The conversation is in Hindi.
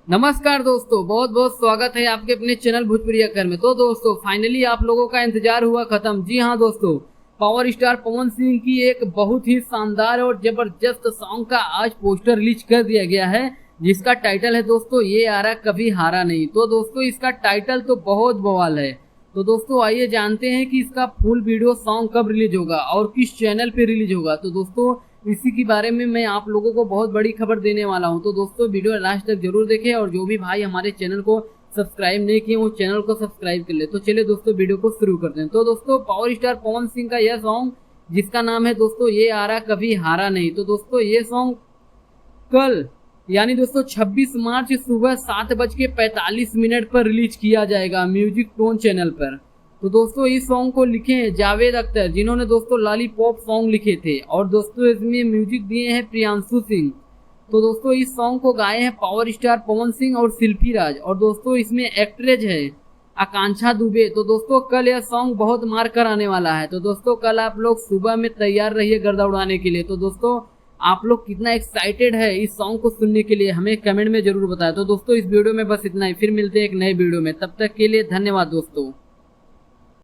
नमस्कार दोस्तों, बहुत बहुत स्वागत है आपके अपने चैनल भोजपुरी अकर में। तो दोस्तों फाइनली आप लोगों का इंतजार हुआ खत्म। जी हाँ दोस्तों, पावर स्टार पवन सिंह की एक बहुत ही शानदार और जबरदस्त सॉन्ग का आज पोस्टर रिलीज कर दिया गया है, जिसका टाइटल है दोस्तों ये आरा कभी हारा नहीं। तो दोस्तों इसका टाइटल तो बहुत बवाल है। तो दोस्तों आइए जानते हैं कि इसका फुल वीडियो सॉन्ग कब रिलीज होगा और किस चैनल पे रिलीज होगा। तो दोस्तों इसी के बारे में मैं आप लोगों को बहुत बड़ी खबर देने वाला हूं। तो दोस्तों वीडियो लास्ट तक जरूर देखें और जो भी भाई हमारे चैनल को सब्सक्राइब नहीं किए वो चैनल को सब्सक्राइब कर ले। तो चलिए दोस्तों वीडियो को शुरू करते हैं। तो दोस्तों पावर स्टार पवन सिंह का यह सॉन्ग जिसका नाम है दोस्तों ये आरा कभी हारा नहीं। तो दोस्तों ये सॉन्ग कल यानी दोस्तों 26 मार्च सुबह 7:45 पर रिलीज किया जाएगा म्यूजिक टोन चैनल पर। तो दोस्तों इस सॉन्ग को लिखे हैं जावेद अख्तर, जिन्होंने दोस्तों लॉलीपॉप सॉन्ग लिखे थे, और दोस्तों इसमें म्यूजिक दिए हैं प्रियांशु सिंह। तो दोस्तों इस सॉन्ग को गाए हैं पावर स्टार पवन सिंह और शिल्पी राज, और दोस्तों इसमें एक्ट्रेस है आकांक्षा दुबे। तो दोस्तों कल यह सॉन्ग बहुत मार कर आने वाला है। तो दोस्तों कल आप लोग सुबह में तैयार रहिए गर्दा उड़ाने के लिए। तो दोस्तों आप लोग कितना एक्साइटेड है इस सॉन्ग को सुनने के लिए हमें कमेंट में जरूर बताएं। तो दोस्तों इस वीडियो में बस इतना ही, फिर मिलते हैं एक नए वीडियो में। तब तक के लिए धन्यवाद दोस्तों।